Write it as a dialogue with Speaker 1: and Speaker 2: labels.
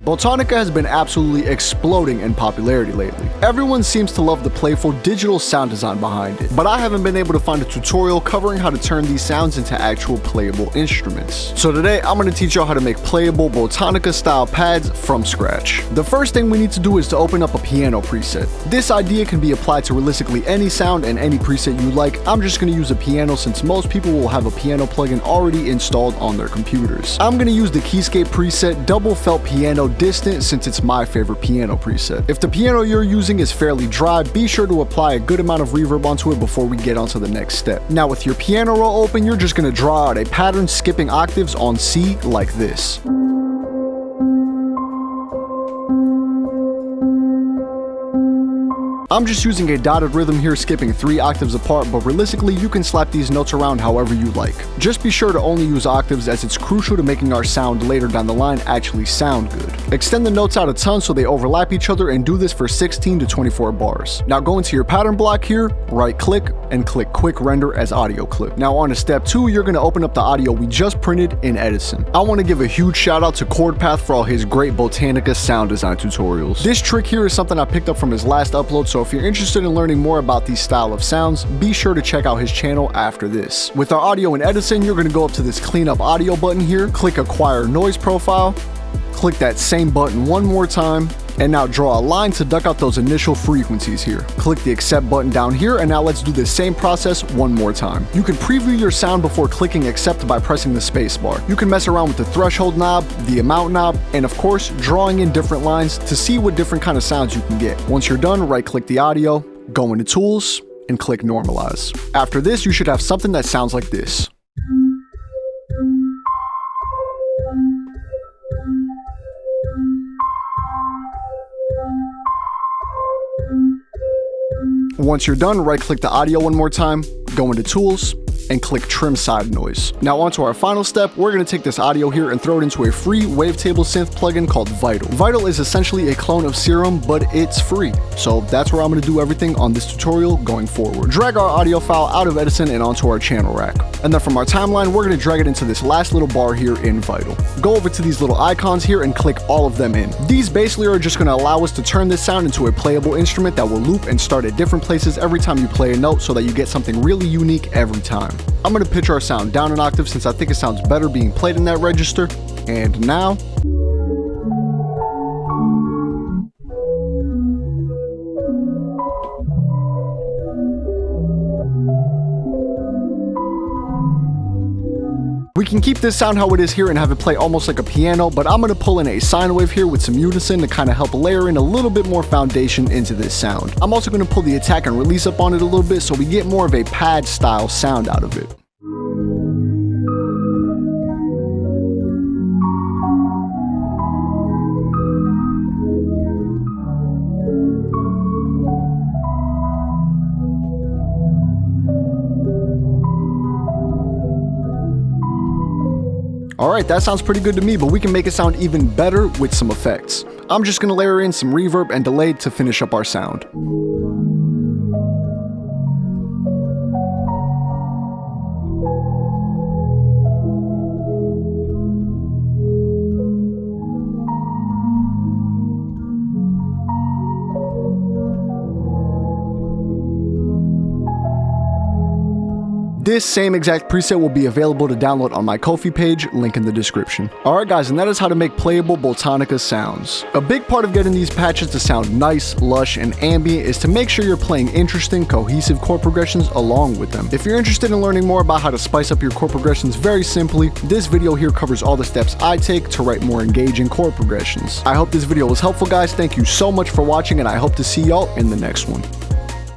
Speaker 1: Botanica has been absolutely exploding in popularity lately. Everyone seems to love the playful digital sound design behind it, but I haven't been able to find a tutorial covering how to turn these sounds into actual playable instruments. So today I'm going to teach y'all how to make playable Botanica style pads from scratch. The first thing we need to do is to open up a piano preset. This idea can be applied to realistically any sound and any preset you like. I'm just going to use a piano since most people will have a piano plugin already installed on their computers. I'm going to use the Keyscape preset Double Felt Piano Distant since it's my favorite piano preset. If the piano you're using is fairly dry, be sure to apply a good amount of reverb onto it before we get onto the next step. Now with your piano roll open, you're just going to draw out a pattern skipping octaves on C like this. I'm just using a dotted rhythm here, skipping 3 octaves apart, but realistically you can slap these notes around however you like. Just be sure to only use octaves as it's crucial to making our sound later down the line actually sound good. Extend the notes out a ton so they overlap each other and do this for 16 to 24 bars. Now go into your pattern block here, right click, and click quick render as audio clip. Now on to step 2, you're going to open up the audio we just printed in Edison. I want to give a huge shout out to ChordPath for all his great Botanica sound design tutorials. This trick here is something I picked up from his last upload, so if you're interested in learning more about these style of sounds, be sure to check out his channel after this. With our audio in Edison, you're going to go up to this clean up audio button here, click acquire noise profile, click that same button one more time, and now draw a line to duck out those initial frequencies here. Click the accept button down here, and now let's do the same process one more time. You can preview your sound before clicking accept by pressing the space bar. You can mess around with the threshold knob, the amount knob, and of course, drawing in different lines to see what different kind of sounds you can get. Once you're done, right click the audio, go into tools, and click normalize. After this, you should have something that sounds like this. Once you're done, right click the audio one more time, go into tools, and click trim side noise. Now onto our final step, we're going to take this audio here and throw it into a free wavetable synth plugin called Vital. Vital is essentially a clone of Serum, but it's free. So that's where I'm going to do everything on this tutorial going forward. Drag our audio file out of Edison and onto our channel rack. And then from our timeline, we're going to drag it into this last little bar here in Vital. Go over to these little icons here and click all of them in. These basically are just going to allow us to turn this sound into a playable instrument that will loop and start at different places every time you play a note so that you get something really unique every time. I'm going to pitch our sound down an octave since I think it sounds better being played in that register. And now, we can keep this sound how it is here and have it play almost like a piano, but I'm going to pull in a sine wave here with some unison to kind of help layer in a little bit more foundation into this sound. I'm also going to pull the attack and release up on it a little bit so we get more of a pad style sound out of it. Alright, that sounds pretty good to me, but we can make it sound even better with some effects. I'm just going to layer in some reverb and delay to finish up our sound. This same exact preset will be available to download on my Ko-fi page, link in the description. Alright guys, and that is how to make playable Botanica sounds. A big part of getting these patches to sound nice, lush, and ambient is to make sure you're playing interesting, cohesive chord progressions along with them. If you're interested in learning more about how to spice up your chord progressions very simply, this video here covers all the steps I take to write more engaging chord progressions. I hope this video was helpful guys, thank you so much for watching, and I hope to see y'all in the next one.